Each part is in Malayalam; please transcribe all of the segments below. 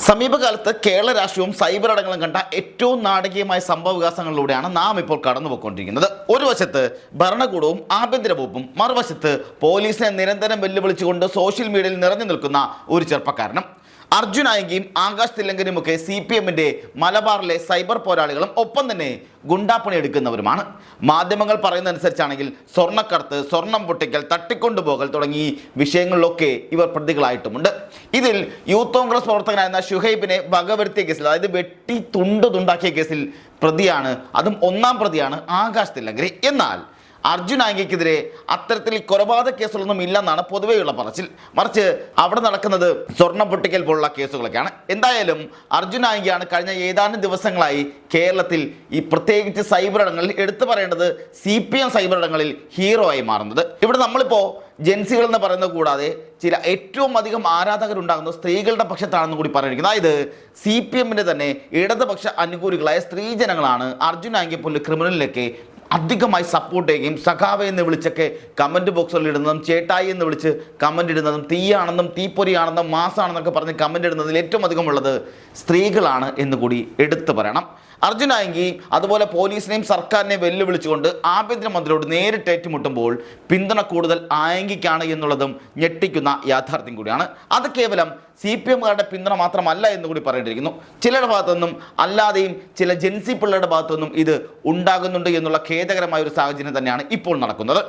സമീപകാലത്ത് കേരള രാഷ്ട്രീയവും സൈബർ അടങ്ങളും കണ്ട ഏറ്റവും നാടകീയമായ സംഭവവികാസങ്ങളിലൂടെയാണ് നാം ഇപ്പോൾ കടന്നുപോയിക്കൊണ്ടിരിക്കുന്നത്. ഒരു വശത്ത് ഭരണകൂടവും ആഭ്യന്തര വകുപ്പും, മറുവശത്ത് പോലീസിനെ നിരന്തരം വെല്ലുവിളിച്ചുകൊണ്ട് സോഷ്യൽ മീഡിയയിൽ നിറഞ്ഞു നിൽക്കുന്ന ഒരു ചെറുപ്പക്കാരനും. അർജുൻ ആയങ്കിയും ആകാശ് തില്ലങ്കനുമൊക്കെ CPM-ന്റെ മലബാറിലെ സൈബർ പോരാളികളും ഒപ്പം തന്നെ ഗുണ്ടാപ്പണി എടുക്കുന്നവരുമാണ്. മാധ്യമങ്ങൾ പറയുന്നതനുസരിച്ചാണെങ്കിൽ സ്വർണ്ണക്കടത്ത്, സ്വർണം പൊട്ടിക്കൽ, തട്ടിക്കൊണ്ടുപോകൽ തുടങ്ങി വിഷയങ്ങളിലൊക്കെ ഇവർ പ്രതികളായിട്ടുമുണ്ട്. ഇതിൽ യൂത്ത് കോൺഗ്രസ് പ്രവർത്തകനായിരുന്ന ഷുഹൈബിനെ വകവരുത്തിയ കേസിൽ, അതായത് വെട്ടി തുണ്ടാക്കിയ കേസിൽ പ്രതിയാണ്, അതും ഒന്നാം പ്രതിയാണ് ആകാശ് തില്ലങ്കരി. എന്നാൽ അർജുൻ ആയങ്കിക്കെതിരെ അത്തരത്തിൽ കൊലപാതക കേസുകളൊന്നും ഇല്ലെന്നാണ് പൊതുവെയുള്ള പറച്ചിൽ. മറിച്ച് അവിടെ നടക്കുന്നത് സ്വർണം പൊട്ടിക്കൽ പോലുള്ള കേസുകളൊക്കെയാണ്. എന്തായാലും അർജുൻ ആയങ്കിയാണ് കഴിഞ്ഞ ഏതാനും ദിവസങ്ങളായി കേരളത്തിൽ ഈ പ്രത്യേകിച്ച് സൈബർ ഇടങ്ങളിൽ എടുത്തു പറയേണ്ടത് CPM സൈബർ ഇടങ്ങളിൽ ഹീറോ ആയി മാറുന്നത്. ഇവിടെ നമ്മളിപ്പോൾ ജെൻസികൾ എന്ന് പറയുന്നത് കൂടാതെ ചില ഏറ്റവും അധികം ആരാധകരുണ്ടാകുന്ന സ്ത്രീകളുടെ പക്ഷത്താണെന്ന് കൂടി പറഞ്ഞിരിക്കുന്നത്. അതായത് CPM-ന്റെ തന്നെ ഇടതുപക്ഷ അനുകൂലികളായ സ്ത്രീജനങ്ങളാണ് അർജുൻ ആയങ്കിയെ പോലെ ക്രിമിനലിലൊക്കെ അധികമായി സപ്പോർട്ട് ചെയ്യുകയും സഖാവ എന്ന് വിളിച്ചൊക്കെ കമൻറ്റ് ബോക്സുകളിൽ ഇടുന്നതും, ചേട്ടായി എന്ന് വിളിച്ച് കമൻ്റ് ഇടുന്നതും, തീയാണെന്നും തീപ്പൊരിയാണെന്നും മാസാണെന്നൊക്കെ പറഞ്ഞ് കമൻ്റ് ഇടുന്നതിൽ ഏറ്റവും അധികം ഉള്ളത് സ്ത്രീകളാണ് എന്ന് കൂടി എടുത്തു പറയണം. അർജുൻ ആയങ്കി അതുപോലെ പോലീസിനെയും സർക്കാരിനെയും വെല്ലുവിളിച്ചുകൊണ്ട് ആഭ്യന്തരമന്ത്രിയോട് നേരിട്ട് ഏറ്റുമുട്ടുമ്പോൾ പിന്തുണ കൂടുതൽ ആയങ്കിക്കാണ് എന്നുള്ളതും ഞെട്ടിക്കുന്ന യാഥാർത്ഥ്യം കൂടിയാണ്. അത് കേവലം CPM-കാരുടെ പിന്തുണ മാത്രമല്ല എന്ന് കൂടി പറയേണ്ടിയിരിക്കുന്നു. ചിലരുടെ ഭാഗത്തുനിന്നും അല്ലാതെയും ചില ജെൻസി പിള്ളേരുടെ ഭാഗത്തുനിന്നും ഇത് ഉണ്ടാകുന്നുണ്ട് എന്നുള്ള ഖേദകരമായ ഒരു സാഹചര്യം തന്നെയാണ് ഇപ്പോൾ നടക്കുന്നത്.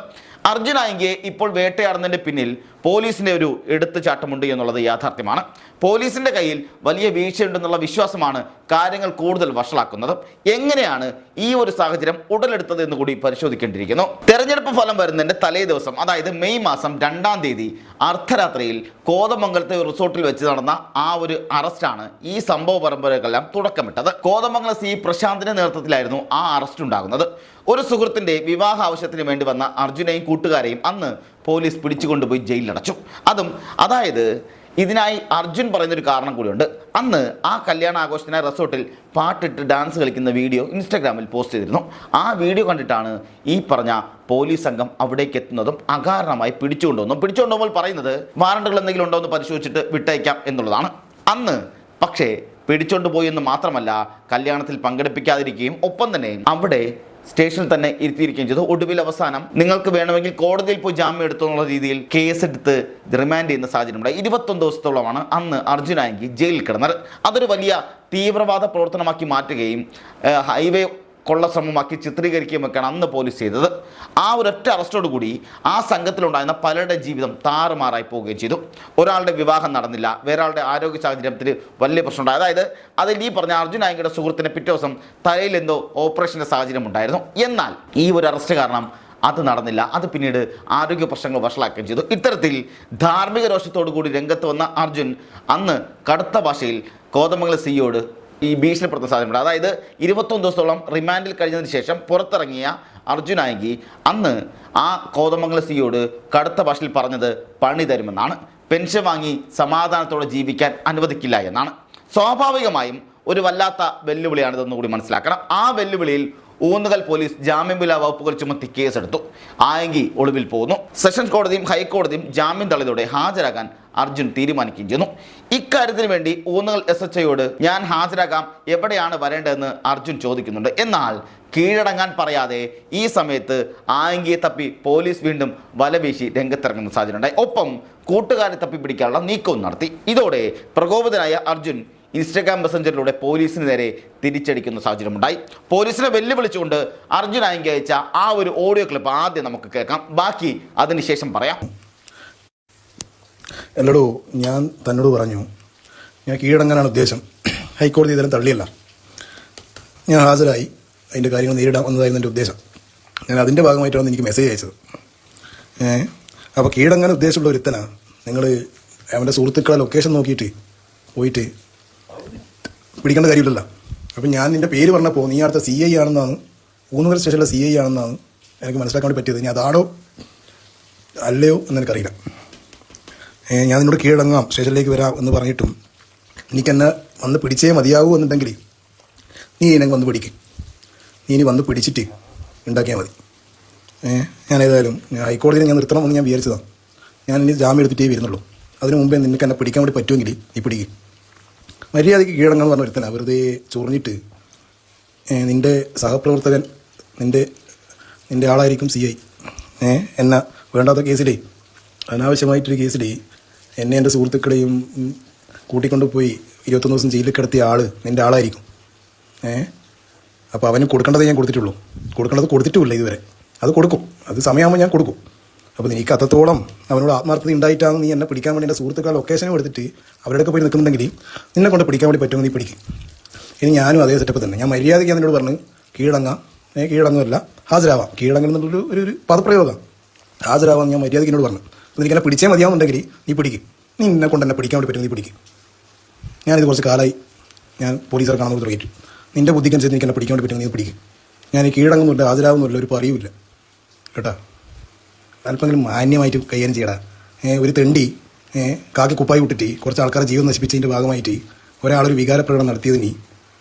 അർജുൻ ആയങ്കിയെ ഇപ്പോൾ വേട്ടയാടുന്നതിൻ്റെ പിന്നിൽ പോലീസിൻ്റെ ഒരു എടുത്തുചാട്ടമുണ്ട് എന്നുള്ളത് യാഥാർത്ഥ്യമാണ്. പോലീസിൻ്റെ കയ്യിൽ വലിയ വീഴ്ചയുണ്ടെന്നുള്ള വിശ്വാസമാണ് കാര്യങ്ങൾ കൂടുതൽ വഷളാക്കുന്നത്. എങ്ങനെയാണ് ഈ ഒരു സാഹചര്യം ഉടലെടുത്തത് എന്ന് കൂടി പരിശോധിക്കേണ്ടിയിരിക്കുന്നു. തെരഞ്ഞെടുപ്പ് ഫലം വരുന്നതിൻ്റെ തലേ ദിവസം, അതായത് മെയ് മാസം 2-ാം തീയതി അർദ്ധരാത്രിയിൽ കോതമംഗലത്തെ റിസോർട്ടിൽ വെച്ച് നടന്ന ആ ഒരു അറസ്റ്റാണ് ഈ സംഭവ പരമ്പരകളെല്ലാം തുടക്കമിട്ടത്. കോതമംഗലം C പ്രശാന്തിന്റെ നേതൃത്വത്തിലായിരുന്നു ആ അറസ്റ്റ് ഉണ്ടാകുന്നത്. ഒരു സുഹൃത്തിൻ്റെ വിവാഹ ആവശ്യത്തിന് വേണ്ടി വന്ന അർജുനെയും കൂട്ടുകാരെയും അന്ന് പോലീസ് പിടിച്ചുകൊണ്ടുപോയി ജയിലിലടച്ചു. അതായത് ഇതിനായി അർജുൻ പറയുന്നൊരു കാരണം കൂടിയുണ്ട്. അന്ന് ആ കല്യാണാഘോഷത്തിനായി റിസോർട്ടിൽ പാട്ടിട്ട് ഡാൻസ് കളിക്കുന്ന വീഡിയോ ഇൻസ്റ്റാഗ്രാമിൽ പോസ്റ്റ് ചെയ്തിരുന്നു. ആ വീഡിയോ കണ്ടിട്ടാണ് ഈ പറഞ്ഞ പോലീസ് സംഘം അവിടേക്ക് എത്തുന്നതും അകാരണമായി പിടിച്ചുകൊണ്ടുപോകുമ്പോൾ പറയുന്നത് വാറണ്ടുകൾ എന്തെങ്കിലും ഉണ്ടോ എന്ന് പരിശോധിച്ചിട്ട് വിട്ടയക്കാം എന്നുള്ളതാണ്. അന്ന് പക്ഷേ പിടിച്ചുകൊണ്ടുപോയി എന്ന് മാത്രമല്ല, കല്യാണത്തിൽ പങ്കെടുപ്പിക്കാതിരിക്കുകയും ഒപ്പം തന്നെ അവിടെ സ്റ്റേഷനിൽ തന്നെ ഇരുത്തിയിരിക്കുകയും ചെയ്തു. ഒടുവിൽ അവസാനം നിങ്ങൾക്ക് വേണമെങ്കിൽ കോടതിയിൽ പോയി ജാമ്യം എടുത്തു എന്നുള്ള രീതിയിൽ കേസെടുത്ത് റിമാൻഡ് ചെയ്യുന്ന സാഹചര്യം ഉണ്ടായി. 21 ദിവസത്തോളമാണ് അന്ന് അർജുൻ ആയങ്കി ജയിലിൽ കിടന്നത്. അതൊരു വലിയ തീവ്രവാദ പ്രവർത്തനമാക്കി മാറ്റുകയും ഹൈവേ കൊള്ളശ്രമമാക്കി ചിത്രീകരിക്കുകയുമൊക്കെയാണ് അന്ന് പോലീസ് ചെയ്തത്. ആ ഒരൊറ്റ അറസ്റ്റോട് കൂടി ആ സംഘത്തിലുണ്ടായിരുന്ന പലരുടെ ജീവിതം താറുമാറായി പോവുകയും ചെയ്തു. ഒരാളുടെ വിവാഹം നടന്നില്ല, വേറൊരാളുടെ ആരോഗ്യ സാഹചര്യത്തിൽ വലിയ പ്രശ്നമുണ്ടായി. അതായത് അതിൽ ഈ പറഞ്ഞ അർജുൻ ആയങ്കിയുടെ സുഹൃത്തിന് പിറ്റേ ദിവസം തലയിൽ എന്തോ ഓപ്പറേഷൻ്റെ സാഹചര്യം ഉണ്ടായിരുന്നു. എന്നാൽ ഈ ഒരു അറസ്റ്റ് കാരണം അത് നടന്നില്ല. അത് പിന്നീട് ആരോഗ്യ പ്രശ്നങ്ങൾ വഷളാക്കുകയും ചെയ്തു. ഇത്തരത്തിൽ ധാർമ്മിക രോഷത്തോടു കൂടി രംഗത്ത് വന്ന അർജുൻ അന്ന് കടുത്ത ഭാഷയിൽ കോതമംഗലം സിയോട് ഈ ഭീഷണിപ്പെടുത്തുന്ന സാധ്യതയുണ്ട്. അതായത് 21 ദിവസത്തോളം റിമാൻഡിൽ കഴിഞ്ഞതിന് ശേഷം പുറത്തിറങ്ങിയ അർജുൻ ആയങ്കി അന്ന് ആ കോതമംഗലം സിയോട് കടുത്ത ഭാഷയിൽ പറഞ്ഞത് പണി തരുമെന്നാണ്. പെൻഷൻ വാങ്ങി സമാധാനത്തോടെ ജീവിക്കാൻ അനുവദിക്കില്ല എന്നാണ്. സ്വാഭാവികമായും ഒരു വല്ലാത്ത വെല്ലുവിളിയാണിതെന്ന് കൂടി മനസ്സിലാക്കണം. ആ വെല്ലുവിളിയിൽ ഊന്നുകൽ പോലീസ് ജാമ്യമില്ലാ വകുപ്പുകൾ ചുമത്തി കേസെടുത്തു. ആയങ്കി ഒളിവിൽ പോകുന്നു. സെഷൻസ് കോടതിയും ഹൈക്കോടതിയും ജാമ്യം തള്ളിയതോടെ ഹാജരാകാൻ അർജുൻ തീരുമാനിക്കുകയും ചെയ്യുന്നു. ഇക്കാര്യത്തിന് വേണ്ടി ഊന്നുകൽ SHOയോട് ഞാൻ ഹാജരാകാം, എവിടെയാണ് വരേണ്ടതെന്ന് അർജുൻ ചോദിക്കുന്നുണ്ട്. എന്നാൽ കീഴടങ്ങാൻ പറയാതെ ഈ സമയത്ത് ആയങ്കിയെ തപ്പി പോലീസ് വീണ്ടും വലവീശി രംഗത്തിറങ്ങുന്ന സാഹചര്യം ഉണ്ടായി. ഒപ്പം കൂട്ടുകാരെ തപ്പി പിടിക്കാനുള്ള നീക്കവും നടത്തി. ഇതോടെ പ്രകോപിതനായ അർജുൻ ഇൻസ്റ്റാഗ്രാം മെസ്സഞ്ചറിലൂടെ പോലീസിന് നേരെ തിരിച്ചടിക്കുന്ന സാഹചര്യമുണ്ടായി. പോലീസിനെ വെല്ലുവിളിച്ചുകൊണ്ട് അർജുൻ ആയങ്കി അയച്ച ആ ഒരു ഓഡിയോ ക്ലിപ്പ് ആദ്യം നമുക്ക് കേൾക്കാം, ബാക്കി അതിനുശേഷം പറയാം. അല്ലടോ, ഞാൻ തന്നോട് പറഞ്ഞു ഞാൻ കീഴടങ്ങാനാണ് ഉദ്ദേശം. ഹൈക്കോടതി ഇതെല്ലാം തള്ളിയല്ല, ഞാൻ ഹാജരായി അതിൻ്റെ കാര്യങ്ങൾ നേരിടാൻ വന്നതായിരുന്നു എൻ്റെ ഉദ്ദേശം. ഞാൻ അതിൻ്റെ ഭാഗമായിട്ടാണ് എനിക്ക് മെസ്സേജ് അയച്ചത്. അപ്പോൾ കീഴടങ്ങാൻ ഉദ്ദേശമുള്ള ഒരുത്തനാണ് നിങ്ങൾ അവൻ്റെ സുഹൃത്തുക്കളെ ലൊക്കേഷൻ നോക്കിയിട്ട് പോയിട്ട് പിടിക്കേണ്ട കാര്യമില്ലല്ലോ. അപ്പം ഞാൻ നിൻ്റെ പേര് പറഞ്ഞപ്പോൾ നീ അടുത്ത CI ആണെന്നാണ്, ഊന്നുകൽ സ്റ്റേഷനിലെ CI ആണെന്നാണ് എനിക്ക് മനസ്സിലാക്കാൻ വേണ്ടി പറ്റിയത്. ഇനി അതാണോ അല്ലയോ എന്നെനിക്കറിയില്ല. ഞാൻ നിന്നോട് കീഴടങ്ങാം, സ്റ്റേഷനിലേക്ക് വരാം എന്ന് പറഞ്ഞിട്ടും എനിക്കെന്നെ വന്ന് പിടിച്ചേ മതിയാവൂ എന്നുണ്ടെങ്കിൽ നീ എന്നെ വന്ന് പിടിക്കും. നീ ഇനി വന്ന് പിടിച്ചിട്ട് ഉണ്ടാക്കിയാൽ മതി. ഞാൻ ഏതായാലും ഹൈക്കോടതിയിൽ ഞാൻ നിർത്തണമെന്ന് ഞാൻ വിചാരിച്ചതാണ്. ഞാൻ ഇനി ജാമ്യം എടുത്തിട്ടേ വരുന്നുള്ളൂ. അതിന് മുമ്പേ നിനക്ക് എന്നെ പിടിക്കാൻ വേണ്ടി പറ്റുമെങ്കിൽ നീ പിടിക്കും. മര്യാദയ്ക്ക് കീഴടങ്ങാന്ന് പറഞ്ഞ ഒരുത്തനാ വെറുതെ ചൊറിഞ്ഞിട്ട് നിൻ്റെ സഹപ്രവർത്തകൻ നിൻ്റെ ആളായിരിക്കും CI എന്നാ വേണ്ടാത്ത കേസിലേ അനാവശ്യമായിട്ടൊരു കേസിലേ എന്നെ എൻ്റെ സുഹൃത്തുക്കളെയും കൂട്ടിക്കൊണ്ടുപോയി 21 ദിവസം ജയിലിൽ കിടത്തിയ ആൾ നിൻ്റെ ആളായിരിക്കും. അപ്പോൾ അവന് കൊടുക്കേണ്ടതേ ഞാൻ കൊടുത്തിട്ടുള്ളൂ. കൊടുക്കേണ്ടത് കൊടുത്തിട്ടുമില്ല ഇതുവരെ. അത് കൊടുക്കും, അത് സമയമാകുമ്പോൾ ഞാൻ കൊടുക്കും. അപ്പോൾ എനിക്ക് അത്രത്തോളം അവനോട് ആത്മാർത്ഥത ഉണ്ടായിട്ടാണ് നീ എന്നെ പിടിക്കാൻ വേണ്ടി എൻ്റെ സുഹൃത്തുക്കൾ ലൊക്കേഷനും എടുത്തിട്ട് അവരുടെയൊക്കെ പോയി നിൽക്കുന്നുണ്ടെങ്കിൽ നിന്നെ കൊണ്ട് പിടിക്കാൻ വേണ്ടി പറ്റുമെങ്കിൽ നീ പിടിക്കും. ഇനി ഞാനും അതേ സെറ്റപ്പ് തന്നെ. ഞാൻ മര്യാദയ്ക്ക് അതിനോട് പറഞ്ഞ് കീഴടങ്ങുമല്ല ഹാജരാവാം. കീഴടങ്ങൽ എന്നുള്ളൊരു ഒരു പദപ്രയോഗം. ഹാജരാവാം ഞാൻ മര്യാദയ്ക്ക് എന്നോട് പറഞ്ഞു. അപ്പോൾ എനിക്കെന്നെ പിടിച്ചേ മതിയാവുന്നുണ്ടെങ്കിൽ നീ പിടിക്കും. നീ നിന്നെ കൊണ്ട് എന്നെ പിടിക്കാൻ വേണ്ടി പറ്റുമെങ്കിൽ നീ പിടിക്കും. ഞാനിത് കുറച്ച് കാലമായി ഞാൻ പോലീസുകാർ കാണുന്നത് തുടങ്ങിയിട്ടു. നിൻ്റെ ബുദ്ധിക്കനുസരിച്ച് എനിക്ക് എന്നെ പിടിക്കാൻ വേണ്ടി പറ്റുമെങ്കിൽ നീ പിടിക്കും. ഞാൻ ഈ കീഴടങ്ങുന്നില്ല, ഹാജരാകുന്നില്ല, ഒരു പറയൂല കേട്ടോ. അല്പമെങ്കിലും മാന്യമായിട്ട് കൈകാര്യം ചെയ്യടാ. ഒരു തെണ്ടി കാക്കി കുപ്പായി വിട്ടിട്ട് കുറച്ച് ആൾക്കാരെ ജീവൻ നശിപ്പിച്ചതിൻ്റെ ഭാഗമായിട്ട് ഒരാളൊരു വികാരപ്രകടനം നടത്തിയതിന്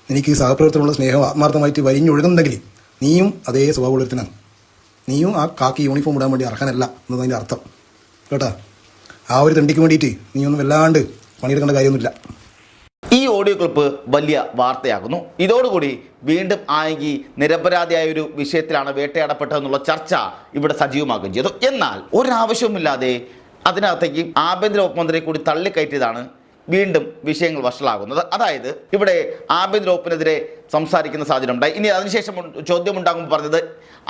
എനിക്ക് സഹപ്രവർത്തനമുള്ള സ്നേഹം ആത്മാർത്ഥമായിട്ട് വരിഞ്ഞൊഴുകുന്നുണ്ടെങ്കിൽ നീയും അതേ സ്വഭാവമുള്ളൊരുത്തനാണ്. നീയും ആ കാക്കി യൂണിഫോം ഇടാൻ വേണ്ടി അർഹനല്ല എന്നതിൻ്റെ അർത്ഥം കേട്ടോ. ആ ഒരു തെണ്ടിക്ക് വേണ്ടിയിട്ട് നീയൊന്നും വല്ലാണ്ട് പണിയെടുക്കേണ്ട കാര്യമൊന്നുമില്ല. ഈ ഓഡിയോ ക്ലിപ്പ് വലിയ വാർത്തയാകുന്നു. ഇതോടുകൂടി വീണ്ടും ആയെങ്കിൽ നിരപരാധിയായ ഒരു വിഷയത്തിലാണ് വേട്ടയാടപ്പെട്ടതെന്നുള്ള ചർച്ച ഇവിടെ സജീവമാകുകയും ചെയ്തു. എന്നാൽ ഒരാവശ്യവുമില്ലാതെ അതിനകത്തേക്ക് ആഭ്യന്തര വകുപ്പ് മന്ത്രിയെ കൂടി തള്ളിക്കയറ്റിയതാണ് വീണ്ടും വിഷയങ്ങൾ വഷളാകുന്നത്. അതായത് ഇവിടെ ആഭ്യന്തര വകുപ്പിനെതിരെ സംസാരിക്കുന്ന സാഹചര്യം ഉണ്ടായി. ഇനി അതിനുശേഷം ചോദ്യമുണ്ടാകുമ്പോൾ പറഞ്ഞത്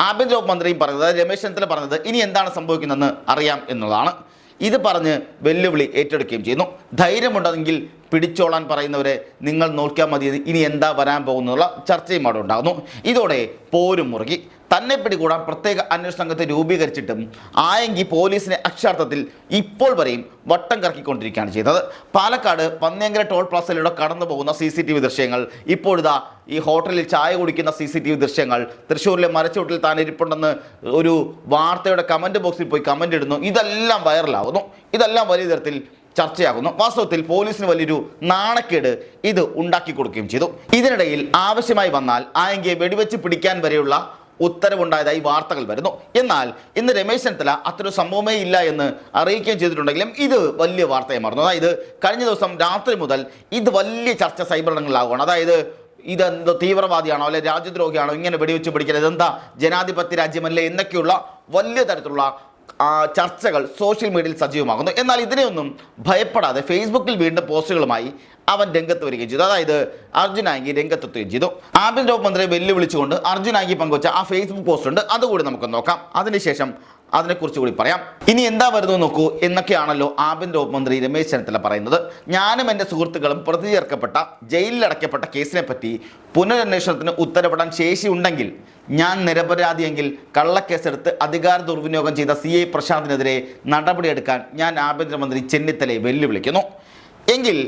ആഭ്യന്തര വകുപ്പ് മന്ത്രിയും പറഞ്ഞത്, അതായത് രമേശ് ചെന്നിത്തല പറഞ്ഞത് ഇനി എന്താണ് സംഭവിക്കുന്നതെന്ന് അറിയാം എന്നുള്ളതാണ്. ഇത് പറഞ്ഞ് വെല്ലുവിളി ഏറ്റെടുക്കുകയും ചെയ്യുന്നു. ധൈര്യമുണ്ടെങ്കിൽ പിടിച്ചോളാൻ പറയുന്നവരെ നിങ്ങൾ നോക്കിയാൽ മതി, ഇനി എന്താ വരാൻ പോകുന്നുള്ള ചർച്ചയും അവിടെ ഉണ്ടാകുന്നു. ഇതോടെ പോരും മുറുകി. തന്നെ പിടികൂടാൻ പ്രത്യേക അന്വേഷണ സംഘത്തെ രൂപീകരിച്ചിട്ടും ആയെങ്കിൽ പോലീസിനെ അക്ഷരാർത്ഥത്തിൽ ഇപ്പോൾ വരെയും വട്ടം കറക്കിക്കൊണ്ടിരിക്കുകയാണ് ചെയ്തത്. പാലക്കാട് പന്നിയങ്കര ടോൾ പ്ലാസയിലൂടെ കടന്നു പോകുന്ന CCTV ദൃശ്യങ്ങൾ, ഇപ്പോഴിതാ ഈ ഹോട്ടലിൽ ചായ കുടിക്കുന്ന CCTV ദൃശ്യങ്ങൾ, തൃശ്ശൂരിലെ മരച്ചുവട്ടിൽ താൻ ഇരിപ്പുണ്ടെന്ന് ഒരു വാർത്തയുടെ കമൻറ്റ് ബോക്സിൽ പോയി കമൻ്റ് ഇടുന്നു. ഇതെല്ലാം വൈറലാകുന്നു. ഇതെല്ലാം വലിയ തരത്തിൽ ചർച്ചയാകുന്നു. വാസ്തവത്തിൽ പോലീസിന് വലിയൊരു നാണക്കേട് ഇത് ഉണ്ടാക്കി കൊടുക്കുകയും ചെയ്തു. ഇതിനിടയിൽ ആവശ്യമായി വന്നാൽ ആയെങ്കിൽ വെടിവെച്ച് പിടിക്കാൻ വരെയുള്ള ഉത്തരവുണ്ടായതായി വാർത്തകൾ വരുന്നു. എന്നാൽ ഇന്ന് രമേശ് ചെന്നിത്തല അത്രയൊരു സംഭവമേ ഇല്ല എന്ന് അറിയിക്കുകയും ചെയ്തിട്ടുണ്ടെങ്കിലും ഇത് വലിയ വാർത്തയായി മാറുന്നു. അതായത് കഴിഞ്ഞ ദിവസം രാത്രി മുതൽ ഇത് വലിയ ചർച്ച സൈബർ ഇടങ്ങളിലാവുകയാണ്. അതായത് ഇതെന്തോ തീവ്രവാദിയാണോ അല്ലെ രാജ്യദ്രോഹിയാണോ ഇങ്ങനെ വെടിവെച്ച് പിടിക്കുന്നത്, ഇതെന്താ ജനാധിപത്യ രാജ്യമല്ലേ എന്നൊക്കെയുള്ള വലിയ തരത്തിലുള്ള ചർച്ചകൾ സോഷ്യൽ മീഡിയയിൽ സജീവമാകുന്നു. എന്നാൽ ഇതിനെയൊന്നും ഭയപ്പെടാതെ ഫേസ്ബുക്കിൽ വീണ്ടും പോസ്റ്റുകളുമായി അവൻ രംഗത്ത് വരികയും ചെയ്തു. അതായത് അർജുൻ ആങ്കി രംഗത്തെത്തുകയും ചെയ്തു. ആഭ്യന്തര വകുപ്പ് മന്ത്രിയെ വെല്ലുവിളിച്ചുകൊണ്ട് അർജുൻ ആങ്കി പങ്കുവച്ച ആ ഫേസ്ബുക്ക് പോസ്റ്റ് ഉണ്ട്, അതുകൂടി നമുക്ക് നോക്കാം. അതിനുശേഷം അതിനെക്കുറിച്ച് കൂടി പറയാം. ഇനി എന്താ വരുന്നത് നോക്കൂ എന്നൊക്കെയാണല്ലോ ആഭ്യന്തര വകുപ്പ് മന്ത്രി രമേശ് ചെന്നിത്തല പറയുന്നത്. ഞാനും എൻ്റെ സുഹൃത്തുക്കളും പ്രതി ചേർക്കപ്പെട്ട ജയിലിലടയ്ക്കപ്പെട്ട കേസിനെ പറ്റി പുനരന്വേഷണത്തിന് ഉത്തരവിടാൻ ശേഷിയുണ്ടെങ്കിൽ ഞാൻ നിരപരാധിയെങ്കിൽ കള്ളക്കേസെടുത്ത് അധികാര ദുർവിനിയോഗം ചെയ്ത CI പ്രശാന്തിനെതിരെ നടപടിയെടുക്കാൻ ഞാൻ ആഭ്യന്തരമന്ത്രി ചെന്നിത്തലയെ വെല്ലുവിളിക്കുന്നു. എങ്കിൽ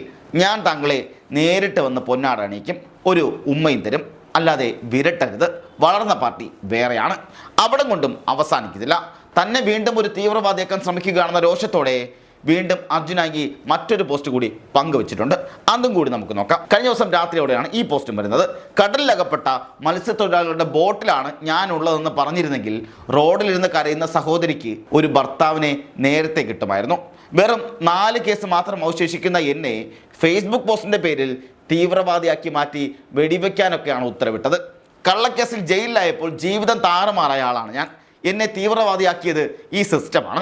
ഞാൻ താങ്കളെ നേരിട്ട് വന്ന് പൊന്നാട അണിയിക്കും, ഒരു ഉമ്മയും തരും, അല്ലാതെ വിരട്ടരുത്. വളർന്ന പാർട്ടി വേറെയാണ്. അവിടെ കൊണ്ടും അവസാനിക്കുന്നില്ല. തന്നെ വീണ്ടും ഒരു തീവ്രവാദിയാക്കാൻ ശ്രമിക്കുകയാണെന്ന രോഷത്തോടെ വീണ്ടും അർജുൻ ആങ്കി മറ്റൊരു പോസ്റ്റ് കൂടി പങ്കുവച്ചിട്ടുണ്ട്. അതും കൂടി നമുക്ക് നോക്കാം. കഴിഞ്ഞ ദിവസം രാത്രിയോടെയാണ് ഈ പോസ്റ്റും വരുന്നത്. കടലിലകപ്പെട്ട മത്സ്യത്തൊഴിലാളികളുടെ ബോട്ടിലാണ് ഞാൻ ഉള്ളതെന്ന് പറഞ്ഞിരുന്നെങ്കിൽ റോഡിലിരുന്ന് കരയുന്ന സഹോദരിക്ക് ഒരു ഭർത്താവിനെ നേരത്തെ കിട്ടുമായിരുന്നു. വെറും 4 കേസ് മാത്രം അവശേഷിക്കുന്ന എന്നെ ഫേസ്ബുക്ക് പോസ്റ്റിൻ്റെ പേരിൽ തീവ്രവാദിയാക്കി മാറ്റി വെടിവെക്കാനൊക്കെയാണ് ഉത്തരവിട്ടത്. കള്ളക്കേസിൽ ജയിലിലായപ്പോൾ ജീവിതം താറുമാറായ ആളാണ് ഞാൻ. എന്നെ തീവ്രവാദിയാക്കിയത് ഈ സിസ്റ്റമാണ്.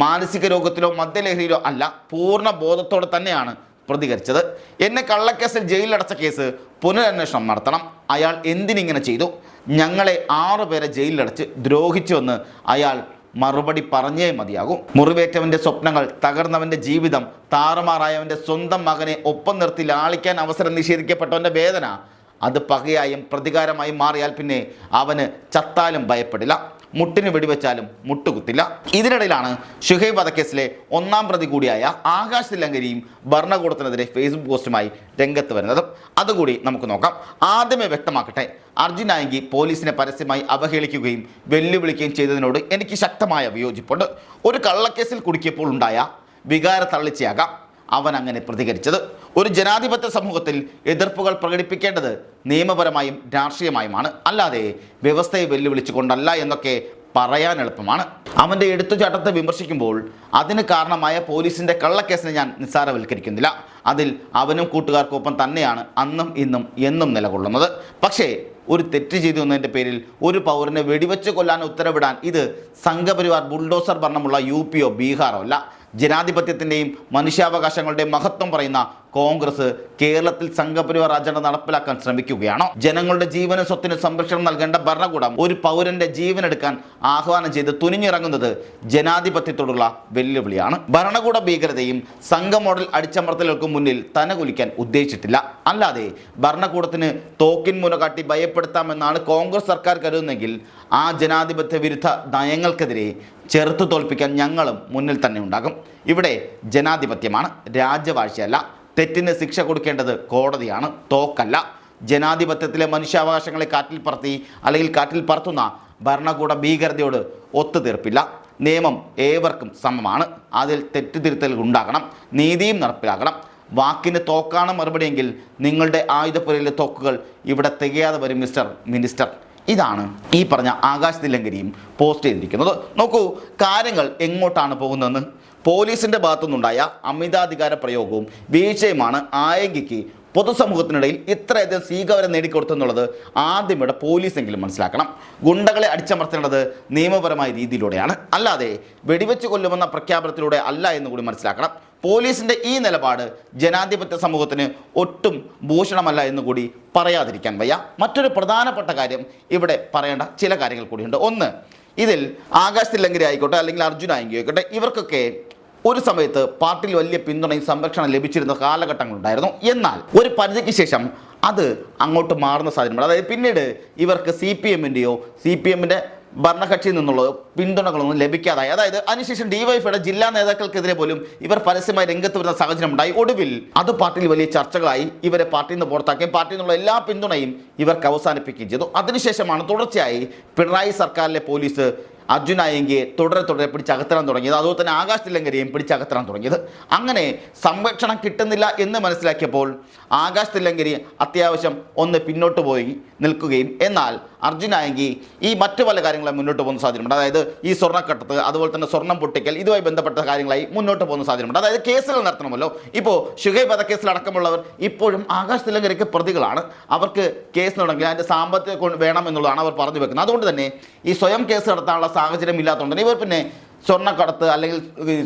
മാനസിക രോഗത്തിലോ മദ്യലഹരിയിലോ അല്ല, പൂർണ്ണ ബോധത്തോടെ തന്നെയാണ് പ്രതികരിച്ചത്. എന്നെ കള്ളക്കേസിൽ ജയിലിലടച്ച കേസ് പുനരന്വേഷണം നടത്തണം. അയാൾ എന്തിനിങ്ങനെ ചെയ്തു? ഞങ്ങളെ 6 പേരെ ജയിലിലടച്ച് ദ്രോഹിച്ചുവെന്ന് അയാൾ മറുപടി പറഞ്ഞേ മതിയാകും. മുറിവേറ്റവൻ്റെ സ്വപ്നങ്ങൾ, തകർന്നവൻ്റെ ജീവിതം, താറുമാറായവൻ്റെ സ്വന്തം മകനെ ഒപ്പം നിർത്തി ലാളിക്കാൻ അവസരം നിഷേധിക്കപ്പെട്ടവൻ്റെ വേദന, അത് പകയായും പ്രതികാരമായും മാറിയാൽ പിന്നെ അവന് ചത്താലും ഭയപ്പെടില്ല, മുട്ടിന് വെടിവെച്ചാലും മുട്ടുകുത്തില്ല. ഇതിനിടയിലാണ് ഷുഹൈബ് വധക്കേസിലെ 1-ാം പ്രതി കൂടിയായ ആകാശ് തില്ലങ്കരിയും ഭരണകൂടത്തിനെതിരെ ഫേസ്ബുക്ക് പോസ്റ്റുമായി രംഗത്ത് വരുന്നത്. അതുകൂടി നമുക്ക് നോക്കാം. ആദ്യമേ വ്യക്തമാക്കട്ടെ, അർജുൻ ആങ്കി പോലീസിനെ പരസ്യമായി അവഹേളിക്കുകയും വെല്ലുവിളിക്കുകയും ചെയ്തതിനോട് എനിക്ക് ശക്തമായ വിയോജിപ്പുണ്ട്. ഒരു കള്ളക്കേസിൽ കുടുക്കിയപ്പോൾ ഉണ്ടായ വികാര തള്ളിച്ചയാകാം അവൻ അങ്ങനെ പ്രതികരിച്ചത്. ഒരു ജനാധിപത്യ സമൂഹത്തിൽ എതിർപ്പുകൾ പ്രകടിപ്പിക്കേണ്ടത് നിയമപരമായും രാഷ്ട്രീയമായുമാണ്, അല്ലാതെ വ്യവസ്ഥയെ വെല്ലുവിളിച്ചുകൊണ്ടല്ല എന്നൊക്കെ പറയാൻ എളുപ്പമാണ്. അവൻ്റെ എടുത്തുചാട്ടത്തെ വിമർശിക്കുമ്പോൾ അതിന് കാരണമായ പോലീസിൻ്റെ കള്ളക്കേസിനെ ഞാൻ നിസ്സാരവൽക്കരിക്കുന്നില്ല. അതിൽ അവനും കൂട്ടുകാർക്കൊപ്പം തന്നെയാണ് അന്നും ഇന്നും എന്നും നിലകൊള്ളുന്നത്. പക്ഷേ ഒരു തെറ്റ് ചെയ്തു എന്നതിൻ്റെ പേരിൽ ഒരു പൗരനെ വെടിവെച്ച് കൊല്ലാൻ ഉത്തരവിടാൻ ഇത് സംഘപരിവാർ ബുൾഡോസർ ഭരണമുള്ള UP-യോ ബീഹാറോ അല്ല. ജനാധിപത്യത്തിൻ്റെയും മനുഷ്യാവകാശങ്ങളുടെയും മഹത്വം പറയുന്ന കോൺഗ്രസ് കേരളത്തിൽ സംഘപരിവാർ അജണ്ട നടപ്പിലാക്കാൻ ശ്രമിക്കുകയാണോ? ജനങ്ങളുടെ ജീവനും സ്വത്തിനും സംരക്ഷണം നൽകേണ്ട ഭരണകൂടം ഒരു പൗരന്റെ ജീവനെടുക്കാൻ ആഹ്വാനം ചെയ്ത് തുനിഞ്ഞിറങ്ങുന്നത് ജനാധിപത്യത്തോടുള്ള വെല്ലുവിളിയാണ്. ഭരണകൂട ഭീകരതയും സംഘ മോഡൽ അടിച്ചമർത്തലുകൾക്കും മുന്നിൽ തനകുലിക്കാൻ ഉദ്ദേശിച്ചിട്ടില്ല. അല്ലാതെ ഭരണകൂടത്തിന് തോക്കിൻ മുന കാട്ടി ഭയപ്പെടുത്താമെന്നാണ് കോൺഗ്രസ് സർക്കാർ കരുതുന്നെങ്കിൽ ആ ജനാധിപത്യ വിരുദ്ധ നയങ്ങൾക്കെതിരെ ചെറുത്തു തോൽപ്പിക്കാൻ ഞങ്ങളും മുന്നിൽ തന്നെ ഉണ്ടാകും. ഇവിടെ ജനാധിപത്യമാണ്, രാജവാഴ്ചയല്ല. തെറ്റിന് ശിക്ഷ കൊടുക്കേണ്ടത് കോടതിയാണ്, തോക്കല്ല. ജനാധിപത്യത്തിലെ മനുഷ്യാവകാശങ്ങളെ കാറ്റിൽ പറത്തി അല്ലെങ്കിൽ കാറ്റിൽ പറത്തുന്ന ഭരണകൂട ഭീകരതയോട് ഒത്തുതീർപ്പില്ല. നിയമം ഏവർക്കും സമമാണ്. അതിൽ തെറ്റുതിരുത്തൽ ഉണ്ടാകണം, നീതിയും നടപ്പിലാക്കണം. വാക്കിന് തോക്കാണ് മറുപടിയെങ്കിൽ നിങ്ങളുടെ ആയുധപ്പുരയിലെ തോക്കുകൾ ഇവിടെ തികയാതെ വരും മിനിസ്റ്റർ. ഇതാണ് ഈ പറഞ്ഞ ആകാശ് തില്ലങ്കരിയും പോസ്റ്റ് ചെയ്തിരിക്കുന്നത്. നോക്കൂ, കാര്യങ്ങൾ എങ്ങോട്ടാണ് പോകുന്നതെന്ന്. പോലീസിൻ്റെ ഭാഗത്തുനിന്നുണ്ടായ അമിതാധികാര പ്രയോഗവും വീഴ്ചയുമാണ് ആയങ്കിക്ക് പൊതുസമൂഹത്തിനിടയിൽ ഇത്രയധികം സ്വീകാര്യം നേടിക്കൊടുത്തെന്നുള്ളത് ആദ്യം ഇവിടെ പോലീസെങ്കിലും മനസ്സിലാക്കണം. ഗുണ്ടകളെ അടിച്ചമർത്തേണ്ടത് നിയമപരമായ രീതിയിലൂടെയാണ്, അല്ലാതെ വെടിവെച്ച് കൊല്ലുമെന്ന പ്രഖ്യാപനത്തിലൂടെ അല്ല എന്ന് കൂടി മനസ്സിലാക്കണം. പോലീസിൻ്റെ ഈ നിലപാട് ജനാധിപത്യ സമൂഹത്തിന് ഒട്ടും ഭൂഷണമല്ല എന്ന് കൂടി പറയാതിരിക്കാൻ വയ്യ. മറ്റൊരു പ്രധാനപ്പെട്ട കാര്യം ഇവിടെ പറയേണ്ട ചില കാര്യങ്ങൾ കൂടിയുണ്ട്. ഒന്ന്, ഇതിൽ ആകാശ് തില്ലങ്കരി ആയിക്കോട്ടെ അല്ലെങ്കിൽ അർജുൻ ആയിക്കോട്ടെ, ഇവർക്കൊക്കെ ഒരു സമയത്ത് പാർട്ടിയിൽ വലിയ പിന്തുണയും സംരക്ഷണം ലഭിച്ചിരുന്ന കാലഘട്ടങ്ങളുണ്ടായിരുന്നു. എന്നാൽ ഒരു പരിധിക്ക് ശേഷം അത് അങ്ങോട്ട് മാറുന്ന സാഹചര്യമുണ്ട്. അതായത് പിന്നീട് ഇവർക്ക് CPM-ൻ്റെയോ CPM-ൻ്റെ ഭരണകക്ഷിയിൽ നിന്നുള്ള പിന്തുണകളൊന്നും ലഭിക്കാതായി. അതായത് അതിനുശേഷം DYFIയുടെ ജില്ലാ നേതാക്കൾക്കെതിരെ പോലും ഇവർ പരസ്യമായി രംഗത്ത് വരുന്ന സാഹചര്യം ഉണ്ടായി. ഒടുവിൽ അത് പാർട്ടിയിൽ വലിയ ചർച്ചകളായി. ഇവരെ പാർട്ടിയിൽ നിന്ന് പുറത്താക്കുകയും പാർട്ടിയിൽ നിന്നുള്ള എല്ലാ പിന്തുണയും ഇവർക്ക് അവസാനിപ്പിക്കുകയും ചെയ്തു. അതിനുശേഷമാണ് തുടർച്ചയായി പിണറായി സർക്കാരിലെ പോലീസ് അർജുൻ ആയങ്കിയെ തുടരെ പിടിച്ചകത്താൻ തുടങ്ങിയത്. അതുപോലെ തന്നെ ആകാശ് തില്ലങ്കരിയെയും പിടിച്ചകത്താൻ തുടങ്ങിയത്. അങ്ങനെ സംരക്ഷണം കിട്ടുന്നില്ല എന്ന് മനസ്സിലാക്കിയപ്പോൾ ആകാശ് തില്ലങ്കരി അത്യാവശ്യം ഒന്ന് പിന്നോട്ട് പോയി നിൽക്കുകയും, എന്നാൽ അർജുൻ ആയങ്കി ഈ മറ്റു പല കാര്യങ്ങളും മുന്നോട്ട് പോകുന്ന സാഹചര്യമുണ്ട്. അതായത് ഈ സ്വർണ്ണക്കട്ടത്ത്, അതുപോലെ തന്നെ സ്വർണ്ണം പൊട്ടിക്കൽ, ഇതുമായി ബന്ധപ്പെട്ട കാര്യങ്ങളായി മുന്നോട്ട് പോകുന്ന സാഹചര്യമുണ്ട്. അതായത് കേസുകൾ നടത്തണമല്ലോ. ഇപ്പോൾ ഷുഹൈബ് വധക്കേസിലടക്കമുള്ളവർ ഇപ്പോഴും ആകാശ് തില്ലങ്കരിക്ക് പ്രതികളാണ്. അവർക്ക് കേസ് നടങ്കിൽ അതിൻ്റെ സാമ്പത്തികം വേണം എന്നുള്ളതാണ് അവർ പറഞ്ഞു വെക്കുന്നത്. അതുകൊണ്ട് തന്നെ ഈ സ്വയം കേസ് നടത്താനുള്ള സാഹചര്യം ഇല്ലാത്തതുകൊണ്ട് ഇവർ പിന്നെ സ്വർണ്ണക്കടത്ത് അല്ലെങ്കിൽ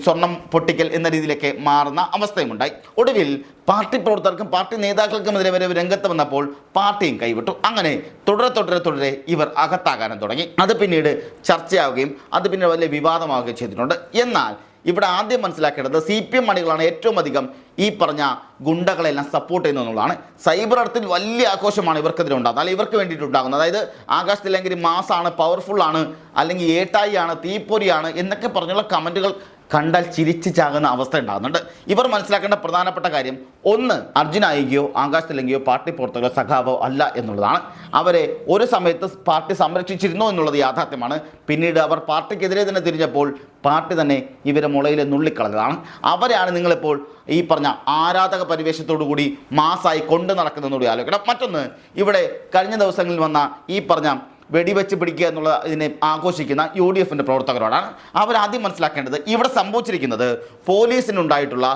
സ്വർണം പൊട്ടിക്കൽ എന്ന രീതിയിലേക്ക് മാറുന്ന അവസ്ഥയുമുണ്ടായി. ഒടുവിൽ പാർട്ടി പ്രവർത്തകർക്കും പാർട്ടി നേതാക്കൾക്കുമെതിരെ വരെ രംഗത്ത് വന്നപ്പോൾ പാർട്ടിയും കൈവിട്ടു. അങ്ങനെ തുടരെ ഇവർ അകത്താകാനും തുടങ്ങി. അത് പിന്നീട് ചർച്ചയാവുകയും അത് പിന്നീട് വലിയ വിവാദമാവുകയും ചെയ്തിട്ടുണ്ട്. എന്നാൽ ഇവിടെ ആദ്യം മനസ്സിലാക്കേണ്ടത് CPM അണികളാണ് ഏറ്റവും അധികം ഈ പറഞ്ഞ ഗുണ്ടകളെല്ലാം സപ്പോർട്ട് ചെയ്യുന്നത് എന്നുള്ളതാണ്. സൈബർ ഇടത്തിൽ വലിയ ആഘോഷമാണ് ഇവർക്കെതിരെ ഉണ്ടാകുന്നത്, അല്ലെങ്കിൽ ഇവർക്ക് വേണ്ടിയിട്ടുണ്ടാകുന്നത്. അതായത് ആകാശ് തില്ലങ്കരി മാസാണ്, പവർഫുള്ളാണ്, അല്ലെങ്കിൽ ഏട്ടായിയാണ്, തീപ്പൊരിയാണ് എന്നൊക്കെ പറഞ്ഞുള്ള കമൻറ്റുകൾ കണ്ടാൽ ചിരിച്ച് ചാകുന്ന അവസ്ഥ ഉണ്ടാകുന്നുണ്ട്. ഇവർ മനസ്സിലാക്കേണ്ട പ്രധാനപ്പെട്ട കാര്യം, ഒന്ന്, അർജുൻ ആയിക്കയോ ആകാശ് തില്ലങ്കയോ പാർട്ടി പ്രവർത്തകരോ സഖാവോ അല്ല എന്നുള്ളതാണ്. അവരെ ഒരു സമയത്ത് പാർട്ടി സംരക്ഷിച്ചിരുന്നു എന്നുള്ളത് യാഥാർത്ഥ്യമാണ്. പിന്നീട് അവർ പാർട്ടിക്കെതിരെ തന്നെ തിരിഞ്ഞപ്പോൾ പാർട്ടി തന്നെ ഇവരെ മുളയിൽ നുള്ളിക്കളഞ്ഞതാണ്. അവരെയാണ് നിങ്ങളിപ്പോൾ ഈ പറഞ്ഞ ആരാധക പരിവേഷത്തോടു കൂടി മാസായി കൊണ്ടു നടക്കുന്നതെന്നുകൂടി ആലോചിക്കണം. മറ്റൊന്ന്, ഇവിടെ കഴിഞ്ഞ ദിവസങ്ങളിൽ വന്ന ഈ പറഞ്ഞ വെടിവെച്ച് പിടിക്കുക എന്നുള്ള ഇതിനെ ആഘോഷിക്കുന്ന UDF-ൻ്റെ പ്രവർത്തകരോടാണ്. അവരാദ്യം മനസ്സിലാക്കേണ്ടത് ഇവിടെ സംഭവിച്ചിരിക്കുന്നത് പോലീസിനുണ്ടായിട്ടുള്ള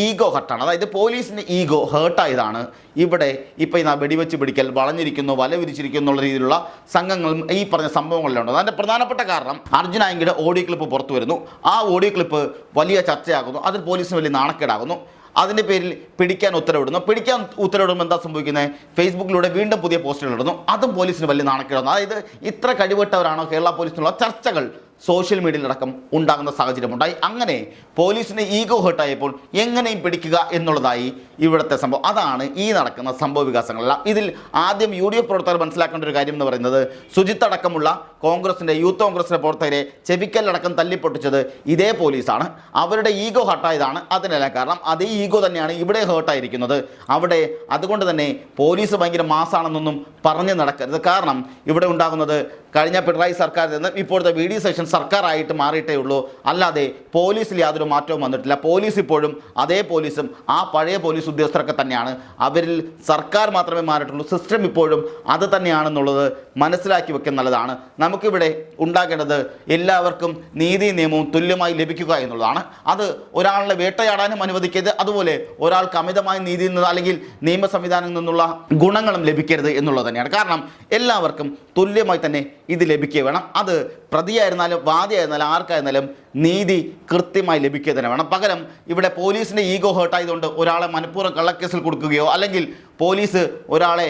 ഈഗോ ഹർട്ടാണ്. അതായത് പോലീസിൻ്റെ ഈഗോ ഹേർട്ടായതാണ് ഇവിടെ ഇപ്പോൾ ഈ വെടിവെച്ച് പിടിക്കൽ, വളഞ്ഞിരിക്കുന്നു, വല വിരിച്ചിരിക്കുന്നു എന്നുള്ള രീതിയിലുള്ള സംഘങ്ങളും ഈ പറഞ്ഞ സംഭവങ്ങളിലുണ്ട്. അതിൻ്റെ പ്രധാനപ്പെട്ട കാരണം അർജുൻ ആയങ്കിയുടെ ഓഡിയോ ക്ലിപ്പ് പുറത്തു വരുന്നു. ആ ഓഡിയോ ക്ലിപ്പ് വലിയ ചർച്ചയാകുന്നു. അതിൽ പോലീസിന് വലിയ നാണക്കേടാകുന്നു. അതിൻ്റെ പേരിൽ പിടിക്കാൻ ഉത്തരവിടുമ്പോൾ എന്താ സംഭവിക്കുന്നത്? ഫേസ്ബുക്കിലൂടെ വീണ്ടും പുതിയ പോസ്റ്റുകൾ ഇടുന്നു. അതും പോലീസിന് വലിയ നാണക്കേടാകുന്നു. അതായത് ഇത്ര കഴിവിട്ടവരാണോ കേരള പോലീസിനുള്ള ചർച്ചകൾ സോഷ്യൽ മീഡിയയിലടക്കം ഉണ്ടാകുന്ന സാഹചര്യമുണ്ടായി. അങ്ങനെ പോലീസിന് ഈഗോ ഹേർട്ടായപ്പോൾ എങ്ങനെയും പിടിക്കുക എന്നുള്ളതായി ഇവിടുത്തെ സംഭവം. അതാണ് ഈ നടക്കുന്ന സംഭവ വികാസങ്ങളെല്ലാം. ഇതിൽ ആദ്യം UDF പ്രവർത്തകർ മനസ്സിലാക്കേണ്ട ഒരു കാര്യം എന്ന് പറയുന്നത്, സുജിത്ത് അടക്കമുള്ള കോൺഗ്രസിൻ്റെ യൂത്ത് കോൺഗ്രസിൻ്റെ പ്രവർത്തകരെ ചെവിക്കലടക്കം തല്ലിപ്പൊട്ടിച്ചത് ഇതേ പോലീസാണ്. അവരുടെ ഈഗോ ഹേർട്ടായതാണ് അതിനെല്ലാം കാരണം. അതേ ഈഗോ തന്നെയാണ് ഇവിടെ ഹേർട്ടായിരിക്കുന്നത്. അവിടെ അതുകൊണ്ട് തന്നെ പോലീസ് ഭയങ്കര മാസാണെന്നൊന്നും പറഞ്ഞു നടക്കരുത്. കാരണം ഇവിടെ ഉണ്ടാകുന്നത് കഴിഞ്ഞ പിണറായി സർക്കാരിൽ നിന്ന് ഇപ്പോഴത്തെ VD സതീശൻ സർക്കാരായിട്ട് മാറിയിട്ടേ ഉള്ളൂ. അല്ലാതെ പോലീസിൽ യാതൊരു മാറ്റവും വന്നിട്ടില്ല. പോലീസ് ഇപ്പോഴും അതേ പോലീസും ആ പഴയ പോലീസ് ഉദ്യോഗസ്ഥരൊക്കെ തന്നെയാണ്. അവരിൽ സർക്കാർ മാത്രമേ മാറിയിട്ടുള്ളൂ. സിസ്റ്റം ഇപ്പോഴും അത് തന്നെയാണെന്നുള്ളത് മനസ്സിലാക്കി വെക്കാൻ നല്ലതാണ്. നമുക്കിവിടെ ഉണ്ടാകേണ്ടത് എല്ലാവർക്കും നീതി നിയമവും തുല്യമായി ലഭിക്കുക എന്നുള്ളതാണ്. അത് ഒരാളെ വേട്ടയാടാനും അനുവദിക്കരുത്, അതുപോലെ ഒരാൾക്ക് അമിതമായ നീതിയിൽ നിന്ന് അല്ലെങ്കിൽ നിയമ സംവിധാനത്തിൽ നിന്നുള്ള ഗുണങ്ങളും ലഭിക്കരുത് എന്നുള്ളത് തന്നെയാണ്. കാരണം എല്ലാവർക്കും തുല്യമായി തന്നെ ഇത് ലഭിക്കുക വേണം. അത് പ്രതിയായിരുന്നാലും വാദിയായിരുന്നാലും ആർക്കായിരുന്നാലും നീതി കൃത്യമായി ലഭിക്കുക തന്നെ വേണം. പകരം ഇവിടെ പോലീസിൻ്റെ ഈഗോ ഹേർട്ടായതുകൊണ്ട് ഒരാളെ മനഃപൂർവ്വം കള്ളക്കേസിൽ കൊടുക്കുകയോ അല്ലെങ്കിൽ പോലീസ് ഒരാളെ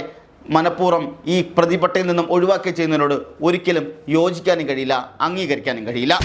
മനഃപൂർവ്വം ഈ പ്രതിപട്ടയിൽ നിന്നും ഒഴിവാക്കി ചെയ്യുന്നതിനോട് ഒരിക്കലും യോജിക്കാനും കഴിയില്ല, അംഗീകരിക്കാനും കഴിയില്ല.